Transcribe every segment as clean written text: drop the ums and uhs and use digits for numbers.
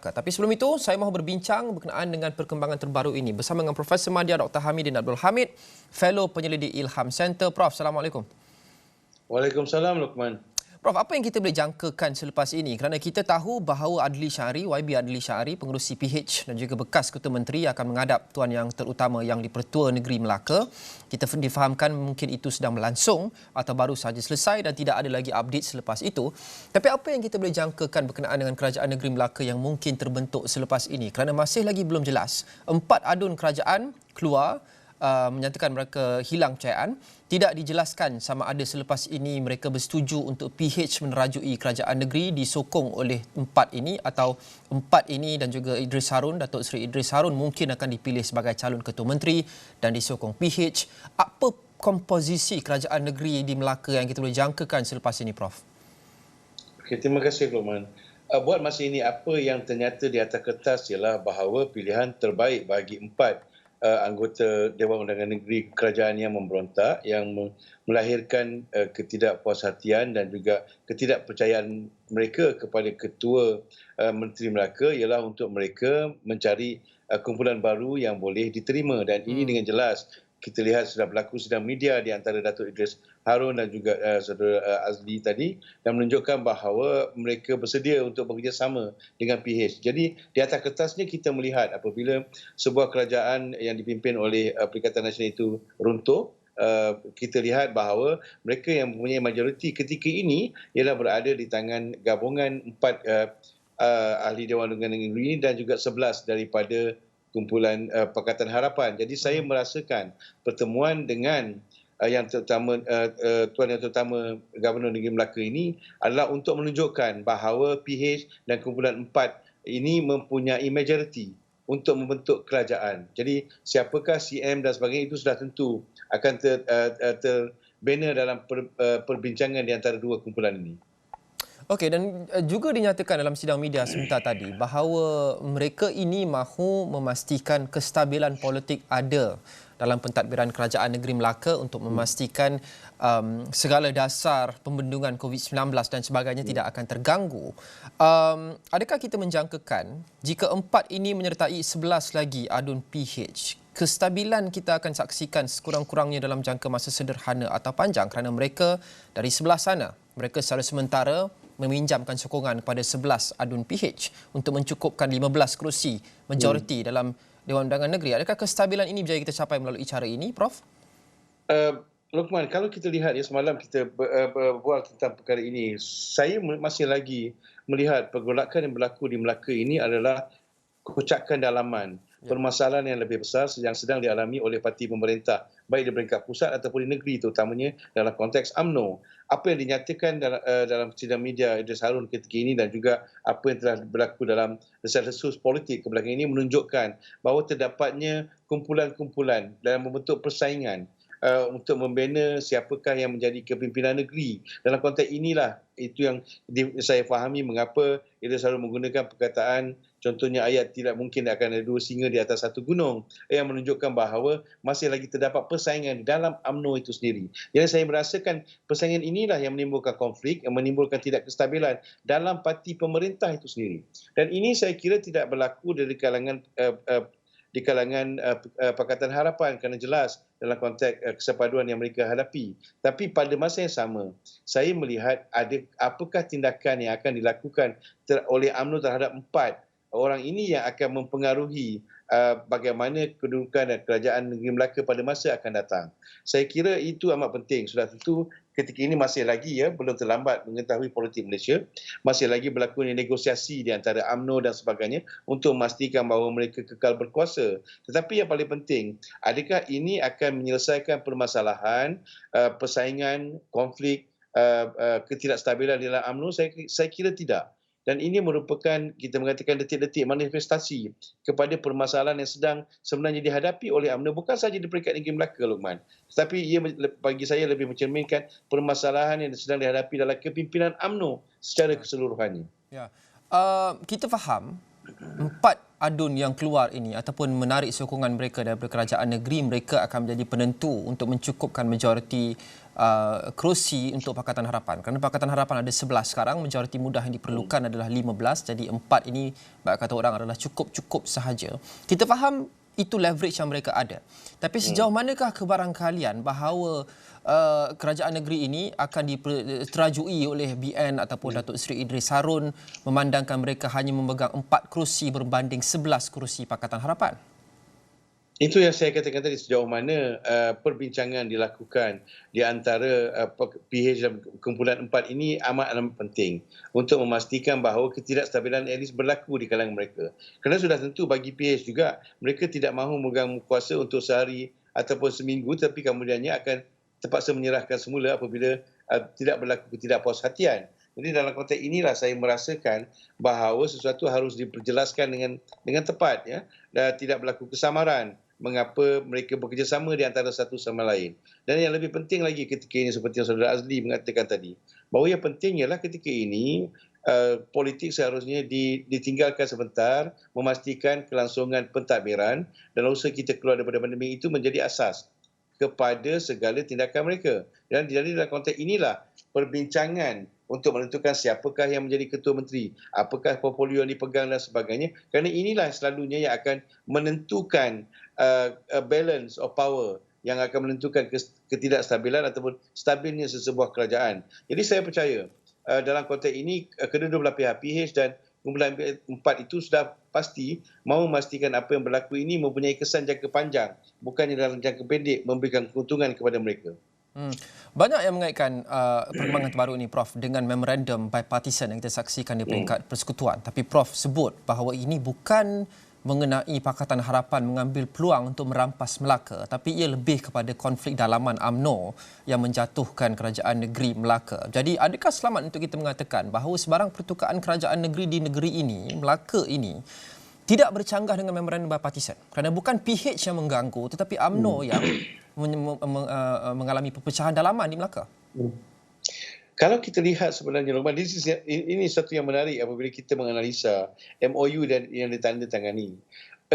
Melaka. Tapi sebelum itu, saya mahu berbincang berkenaan dengan perkembangan terbaru ini bersama dengan Profesor Madya Dr. Hamidin Abdul Hamid, Fellow Penyelidik Ilham Center. Prof, Assalamualaikum. Waalaikumsalam, Luqman. Prof, apa yang kita boleh jangkakan selepas ini? Kerana kita tahu bahawa Adli Syahri, YB Adli Syahri, pengerusi PH dan juga bekas Ketua Menteri akan menghadap Tuan Yang Terutama Yang di-Pertua Negeri Melaka. Kita difahamkan mungkin itu sedang berlangsung atau baru sahaja selesai dan tidak ada lagi update selepas itu. Tapi apa yang kita boleh jangkakan berkenaan dengan Kerajaan Negeri Melaka yang mungkin terbentuk selepas ini? Kerana masih lagi belum jelas. 4 adun kerajaan keluar menyatakan mereka hilang kepercayaan. Tidak dijelaskan sama ada selepas ini mereka bersetuju untuk PH menerajui kerajaan negeri disokong oleh 4 ini atau 4 ini dan juga Idris Harun, Datuk Seri Idris Harun mungkin akan dipilih sebagai calon Ketua Menteri dan disokong PH. Apa komposisi kerajaan negeri di Melaka yang kita boleh jangkakan selepas ini, Prof? Okay, terima kasih, Luqman. Buat masa ini, apa yang ternyata di atas kertas ialah bahawa pilihan terbaik bagi 4 anggota Dewan Undangan Negeri kerajaan yang memberontak, yang melahirkan ketidakpuashatian dan juga ketidakpercayaan mereka kepada Ketua Menteri Melaka ialah untuk mereka mencari kumpulan baru yang boleh diterima. Dan ini dengan jelas kita lihat sudah berlaku sidang media di antara Datuk Idris Harun dan juga saudara Azli tadi dan menunjukkan bahawa mereka bersedia untuk bekerjasama dengan PH. Jadi di atas kertasnya kita melihat apabila sebuah kerajaan yang dipimpin oleh Perikatan Nasional itu runtuh, kita lihat bahawa mereka yang mempunyai majoriti ketika ini ialah berada di tangan gabungan 4 ahli Dewan Undangan Negeri dan juga 11 daripada kumpulan Pakatan Harapan. Jadi saya merasakan pertemuan dengan yang terutama Tuan Yang Terutama Gubernur Negeri Melaka ini adalah untuk menunjukkan bahawa PH dan kumpulan 4 ini mempunyai majoriti untuk membentuk kerajaan. Jadi siapakah CM dan sebagainya itu sudah tentu akan terbina dalam perbincangan di antara dua kumpulan ini. Okey, dan juga dinyatakan dalam sidang media sebentar tadi bahawa mereka ini mahu memastikan kestabilan politik ada dalam pentadbiran Kerajaan Negeri Melaka untuk memastikan segala dasar pembendungan COVID-19 dan sebagainya tidak akan terganggu. Adakah kita menjangkakan jika 4 ini menyertai 11 lagi adun PH, kestabilan kita akan saksikan sekurang-kurangnya dalam jangka masa sederhana atau panjang kerana mereka dari sebelah sana, mereka secara sementara meminjamkan sokongan kepada 11 adun PH untuk mencukupkan 15 kerusi majoriti dalam Dewan Undangan Negeri. Adakah kestabilan ini berjaya kita capai melalui cara ini, Prof? Luqman, kalau kita lihat semalam kita berbual tentang perkara ini, saya masih lagi melihat pergolakan yang berlaku di Melaka ini adalah kocakan dalaman. Permasalahan yang lebih besar yang sedang dialami oleh parti pemerintah, baik di peringkat pusat ataupun di negeri, terutamanya dalam konteks UMNO. Apa yang dinyatakan dalam sidang media Idris Harun ketika ini dan juga apa yang telah berlaku dalam desas-desus politik kebelakangan ini menunjukkan bahawa terdapatnya kumpulan-kumpulan dalam membentuk persaingan untuk membina siapakah yang menjadi kepimpinan negeri. Dalam konteks inilah itu yang saya fahami mengapa Idris Harun menggunakan perkataan contohnya ayat tidak mungkin akan ada 2 singa di atas 1 gunung yang menunjukkan bahawa masih lagi terdapat persaingan dalam UMNO itu sendiri. Jadi saya merasakan persaingan inilah yang menimbulkan konflik, yang menimbulkan tidak kestabilan dalam parti pemerintah itu sendiri. Dan ini saya kira tidak berlaku dari kalangan Pakatan Harapan kerana jelas dalam konteks kesepaduan yang mereka hadapi. Tapi pada masa yang sama, saya melihat apakah tindakan yang akan dilakukan oleh UMNO terhadap 4 orang ini yang akan mempengaruhi bagaimana kedudukan dan kerajaan negeri Melaka pada masa akan datang. Saya kira itu amat penting. Sudah tentu ketika ini masih lagi belum terlambat mengetahui politik Malaysia. Masih lagi berlaku negosiasi di antara UMNO dan sebagainya untuk memastikan bahawa mereka kekal berkuasa. Tetapi yang paling penting, adakah ini akan menyelesaikan permasalahan, persaingan, konflik, ketidakstabilan dalam UMNO? Saya kira tidak. Dan ini merupakan, kita mengatakan, detik-detik manifestasi kepada permasalahan yang sedang sebenarnya dihadapi oleh UMNO, bukan sahaja di peringkat negeri Melaka, Luqman. Tetapi ia bagi saya lebih mencerminkan permasalahan yang sedang dihadapi dalam kepimpinan UMNO secara keseluruhannya. Ya. Kita faham empat adun yang keluar ini ataupun menarik sokongan mereka daripada kerajaan negeri, mereka akan menjadi penentu untuk mencukupkan majoriti kerusi untuk Pakatan Harapan. Kerana Pakatan Harapan ada 11 sekarang, majoriti mudah yang diperlukan adalah 15. Jadi empat ini, kata orang, adalah cukup-cukup sahaja. Kita faham itu leverage yang mereka ada. Tapi sejauh manakah kebarangkalian bahawa kerajaan negeri ini akan diterajui oleh BN ataupun Datuk Seri Idris Harun memandangkan mereka hanya memegang 4 kerusi berbanding 11 kerusi Pakatan Harapan? Itu yang saya katakan tadi, sejauh mana perbincangan dilakukan di antara PH dan kumpulan 4 ini amat penting untuk memastikan bahawa ketidakstabilan at least berlaku di kalangan mereka. Kerana sudah tentu bagi PH juga, mereka tidak mahu memegang kuasa untuk sehari ataupun seminggu, tapi kemudiannya akan terpaksa menyerahkan semula apabila tidak berlaku ketidakpuashatian. Jadi dalam konteks inilah saya merasakan bahawa sesuatu harus diperjelaskan dengan tepat, ya, dan tidak berlaku kesamaran mengapa mereka bekerjasama di antara satu sama lain. Dan yang lebih penting lagi ketika ini, seperti yang Saudara Azli mengatakan tadi, bahawa yang penting ialah ketika ini politik seharusnya ditinggalkan sebentar, memastikan kelangsungan pentadbiran dan usaha kita keluar daripada pandemik itu menjadi asas kepada segala tindakan mereka. Dan jadi dalam konteks inilah perbincangan untuk menentukan siapakah yang menjadi ketua menteri, apakah portfolio yang dipegang dan sebagainya. Kerana inilah selalunya yang akan menentukan balance of power, yang akan menentukan ketidakstabilan ataupun stabilnya sesebuah kerajaan. Jadi saya percaya dalam konteks ini kedua-dua belah pihak, PH dan kumpulan 4 itu sudah pasti mahu memastikan apa yang berlaku ini mempunyai kesan jangka panjang, bukannya dalam jangka pendek memberikan keuntungan kepada mereka. Banyak yang mengaitkan perkembangan terbaru ini, Prof, dengan memorandum bipartisan yang kita saksikan di peringkat persekutuan. Tapi Prof sebut bahawa ini bukan mengenai Pakatan Harapan mengambil peluang untuk merampas Melaka, tapi ia lebih kepada konflik dalaman UMNO yang menjatuhkan kerajaan negeri Melaka. Jadi adakah selamat untuk kita mengatakan bahawa sebarang pertukaan kerajaan negeri di negeri ini, Melaka ini, tidak bercanggah dengan memorandum bipartisan? Kerana bukan PH yang mengganggu, tetapi UMNO yang mengalami perpecahan dalaman di Melaka. Kalau kita lihat sebenarnya, Lokman, ini satu yang menarik apabila kita menganalisa MOU yang ditandatangani.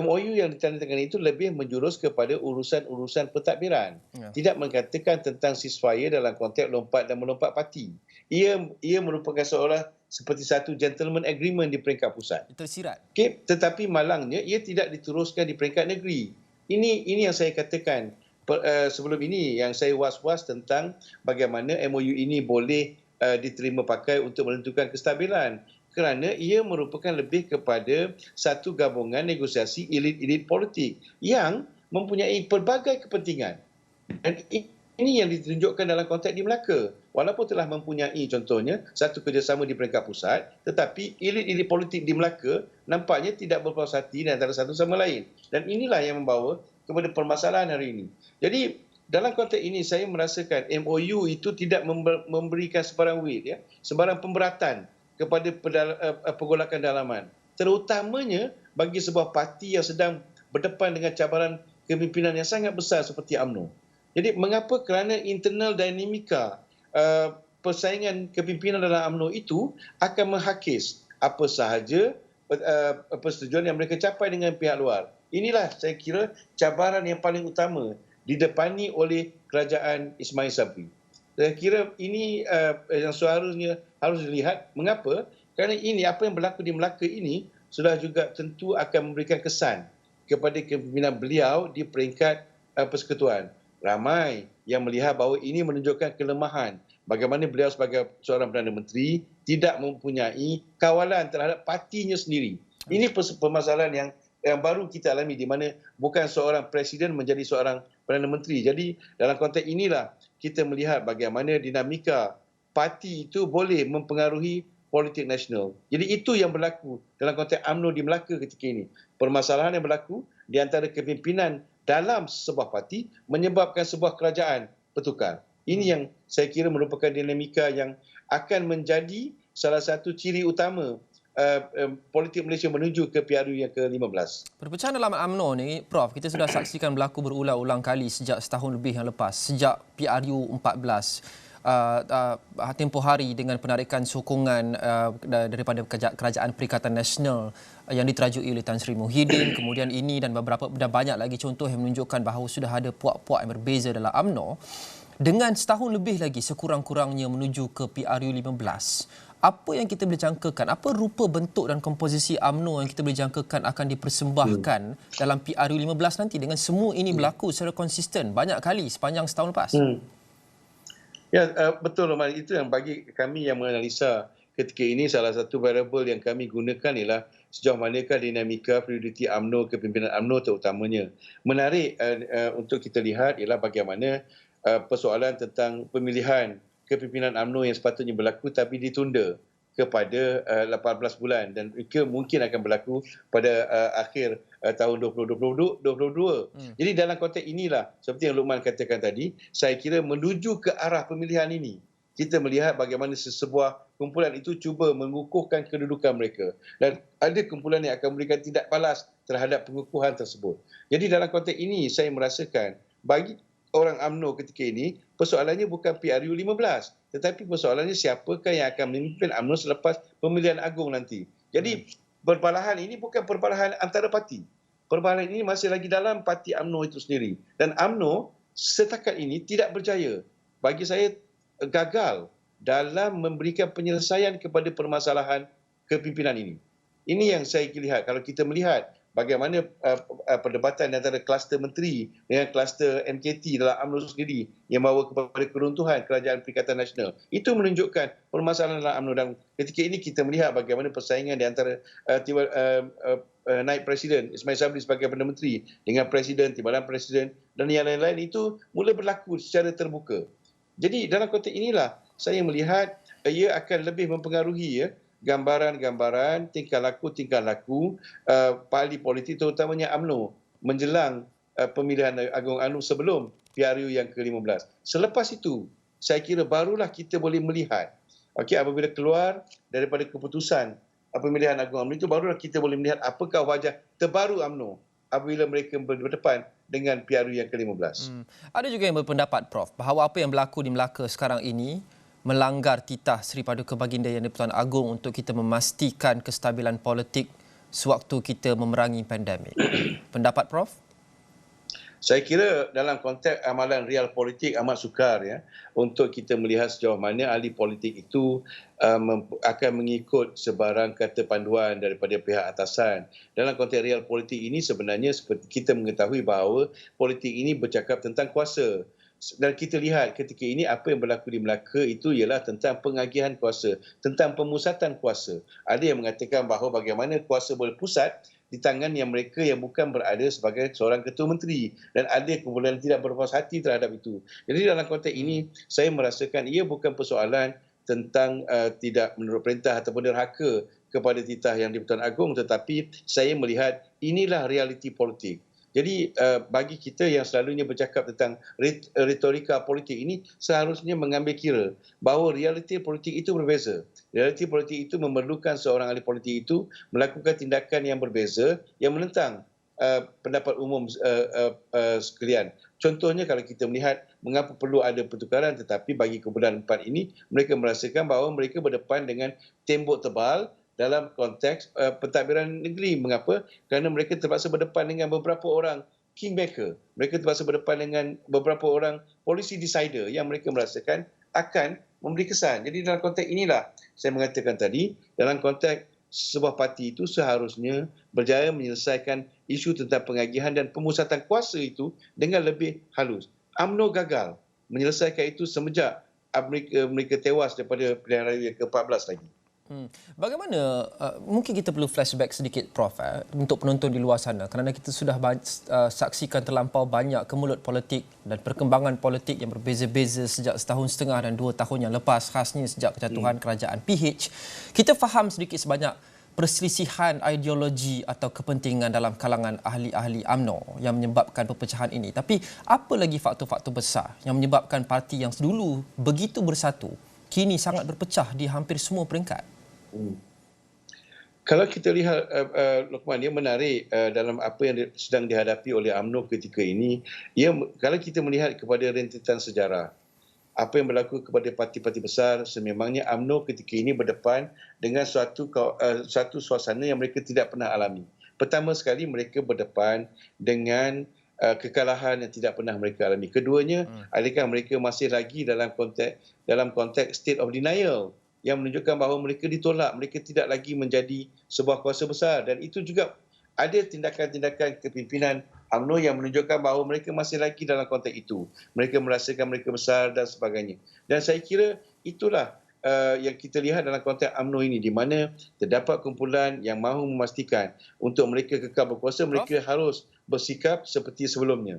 MOU yang ditandatangani itu lebih menjurus kepada urusan-urusan pentadbiran. Ya. Tidak mengatakan tentang ceasefire dalam konteks lompat dan melompat parti. Ia merupakan seolah seperti satu gentleman agreement di peringkat pusat. Tersirat. Okay? Tetapi malangnya ia tidak diteruskan di peringkat negeri. Ini yang saya katakan. Sebelum ini yang saya was-was tentang bagaimana MOU ini boleh diterima pakai untuk menentukan kestabilan, kerana ia merupakan lebih kepada satu gabungan negosiasi elit-elit politik yang mempunyai pelbagai kepentingan. Dan ini yang ditunjukkan dalam konteks di Melaka. Walaupun telah mempunyai contohnya satu kerjasama di peringkat pusat, tetapi elit-elit politik di Melaka nampaknya tidak berpuas hati antara satu sama lain. Dan inilah yang membawa kepada permasalahan hari ini. Jadi dalam konteks ini saya merasakan MOU itu tidak memberikan sebarang weight, ya, sebarang pemberatan kepada pergolakan dalaman. Terutamanya bagi sebuah parti yang sedang berdepan dengan cabaran kepimpinan yang sangat besar seperti UMNO. Jadi mengapa? Kerana internal dinamika persaingan kepimpinan dalam UMNO itu akan menghakis apa sahaja persetujuan yang mereka capai dengan pihak luar. Inilah saya kira cabaran yang paling utama didepani oleh kerajaan Ismail Sabri. Saya kira ini yang seharusnya harus dilihat. Mengapa? Kerana ini, apa yang berlaku di Melaka ini sudah juga tentu akan memberikan kesan kepada kepimpinan beliau di peringkat persekutuan. Ramai yang melihat bahawa ini menunjukkan kelemahan bagaimana beliau sebagai seorang Perdana Menteri tidak mempunyai kawalan terhadap partinya sendiri. Ini permasalahan yang baru kita alami, di mana bukan seorang presiden menjadi seorang Perdana Menteri. Jadi dalam konteks inilah kita melihat bagaimana dinamika parti itu boleh mempengaruhi politik nasional. Jadi itu yang berlaku dalam konteks UMNO di Melaka ketika ini. Permasalahan yang berlaku di antara kepimpinan dalam sebuah parti menyebabkan sebuah kerajaan bertukar. Ini yang saya kira merupakan dinamika yang akan menjadi salah satu ciri utama politik Malaysia menuju ke PRU yang ke-15. Perpecahan dalam UMNO ni, Prof, kita sudah saksikan berlaku berulang-ulang kali sejak setahun lebih yang lepas, sejak PRU 14. tempoh hari dengan penarikan sokongan daripada Kerajaan Perikatan Nasional yang diterajui oleh Tan Sri Muhyiddin. Kemudian ini dan banyak lagi contoh yang menunjukkan bahawa sudah ada puak-puak yang berbeza dalam UMNO. Dengan setahun lebih lagi sekurang-kurangnya menuju ke PRU 15, apa yang kita boleh jangkakan? Apa rupa bentuk dan komposisi UMNO yang kita boleh jangkakan akan dipersembahkan dalam PRU 15 nanti dengan semua ini berlaku secara konsisten banyak kali sepanjang setahun lepas? Ya, betul Rahman. Itu yang bagi kami yang menganalisa ketika ini salah satu variable yang kami gunakan ialah sejauh manakah dinamika fluidity UMNO, kepimpinan UMNO terutamanya. Menarik untuk kita lihat ialah bagaimana persoalan tentang pemilihan kepimpinan UMNO yang sepatutnya berlaku tapi ditunda kepada 18 bulan dan mungkin akan berlaku pada akhir tahun 2022. Jadi dalam konteks inilah seperti yang Luqman katakan tadi, saya kira menuju ke arah pemilihan ini kita melihat bagaimana sesebuah kumpulan itu cuba mengukuhkan kedudukan mereka dan ada kumpulan yang akan memberikan tindak balas terhadap pengukuhan tersebut. Jadi dalam konteks ini saya merasakan bagi orang UMNO ketika ini, persoalannya bukan PRU 15, tetapi persoalannya siapakah yang akan memimpin UMNO selepas pemilihan agung nanti. Jadi perbalahan ini bukan perbalahan antara parti. Perbalahan ini masih lagi dalam parti UMNO itu sendiri. Dan UMNO setakat ini tidak berjaya. Bagi saya gagal dalam memberikan penyelesaian kepada permasalahan kepimpinan ini. Ini yang saya lihat. Kalau kita melihat bagaimana perdebatan antara kluster menteri dengan kluster MKT dalam UMNO sendiri yang membawa kepada keruntuhan Kerajaan Perikatan Nasional. Itu menunjukkan permasalahan dalam UMNO dan ketika ini kita melihat bagaimana persaingan di antara naib Presiden Ismail Sabri sebagai Perdana Menteri dengan Presiden, Timbalan Presiden dan yang lain-lain itu mula berlaku secara terbuka. Jadi dalam konteks inilah saya melihat ia akan lebih mempengaruhi gambaran-gambaran tingkah laku ahli politik terutamanya UMNO menjelang pemilihan agung UMNO sebelum PRU yang ke-15. Selepas itu, saya kira barulah kita boleh melihat apabila keluar daripada keputusan pemilihan agung UMNO itu barulah kita boleh melihat apakah wajah terbaru UMNO apabila mereka berdepan dengan PRU yang ke-15. Ada juga yang berpendapat, Prof, bahawa apa yang berlaku di Melaka sekarang ini melanggar titah Seri Paduka Baginda Yang di-Pertuan Agong untuk kita memastikan kestabilan politik sewaktu kita memerangi pandemik. Pendapat Prof? Saya kira dalam konteks amalan real politik amat sukar untuk kita melihat sejauh mana ahli politik itu akan mengikut sebarang kata panduan daripada pihak atasan. Dalam konteks real politik ini sebenarnya seperti kita mengetahui bahawa politik ini bercakap tentang kuasa. Dan kita lihat ketika ini apa yang berlaku di Melaka itu ialah tentang pengagihan kuasa, tentang pemusatan kuasa. Ada yang mengatakan bahawa bagaimana kuasa berpusat di tangan yang mereka yang bukan berada sebagai seorang ketua menteri dan ada kumpulan tidak berpuas hati terhadap itu. Jadi dalam konteks ini saya merasakan ia bukan persoalan tentang tidak menurut perintah ataupun derhaka kepada titah Yang di-Pertuan Agong, tetapi saya melihat inilah realiti politik. Jadi bagi kita yang selalunya bercakap tentang retorika politik ini seharusnya mengambil kira bahawa realiti politik itu berbeza. Realiti politik itu memerlukan seorang ahli politik itu melakukan tindakan yang berbeza yang menentang pendapat umum sekalian. Contohnya kalau kita melihat mengapa perlu ada pertukaran tetapi bagi kumpulan 4 ini mereka merasakan bahawa mereka berdepan dengan tembok tebal dalam konteks pentadbiran negeri. Mengapa? Kerana mereka terpaksa berdepan dengan beberapa orang kingmaker. Mereka terpaksa berdepan dengan beberapa orang policy decider yang mereka merasakan akan memberi kesan. Jadi dalam konteks inilah saya mengatakan tadi, dalam konteks sebuah parti itu seharusnya berjaya menyelesaikan isu tentang pengagihan dan pemusatan kuasa itu dengan lebih halus. UMNO gagal menyelesaikan itu semenjak mereka tewas daripada pilihan raya yang ke-14 lagi. Bagaimana, mungkin kita perlu flashback sedikit Prof untuk penonton di luar sana kerana kita sudah saksikan terlampau banyak kemulut politik dan perkembangan politik yang berbeza-beza sejak setahun setengah dan 2 tahun yang lepas, khasnya sejak kejatuhan kerajaan PH. Kita faham sedikit sebanyak perselisihan ideologi atau kepentingan dalam kalangan ahli-ahli UMNO yang menyebabkan perpecahan ini. Tapi apa lagi faktor-faktor besar yang menyebabkan parti yang dulu begitu bersatu kini sangat berpecah di hampir semua peringkat? Kalau kita lihat Luqman, dia menarik dalam apa yang sedang dihadapi oleh UMNO ketika ini. Kalau kita melihat kepada rentetan sejarah, apa yang berlaku kepada parti-parti besar, sememangnya UMNO ketika ini berdepan dengan suatu suasana yang mereka tidak pernah alami. Pertama sekali, mereka berdepan dengan kekalahan yang tidak pernah mereka alami. Keduanya, adakah mereka masih lagi dalam konteks state of denial yang menunjukkan bahawa mereka ditolak, mereka tidak lagi menjadi sebuah kuasa besar, dan itu juga ada tindakan-tindakan kepimpinan UMNO yang menunjukkan bahawa mereka masih lagi dalam konteks itu. Mereka merasakan mereka besar dan sebagainya. Dan saya kira itulah yang kita lihat dalam konteks UMNO ini, di mana terdapat kumpulan yang mahu memastikan untuk mereka kekal berkuasa, mereka harus bersikap seperti sebelumnya.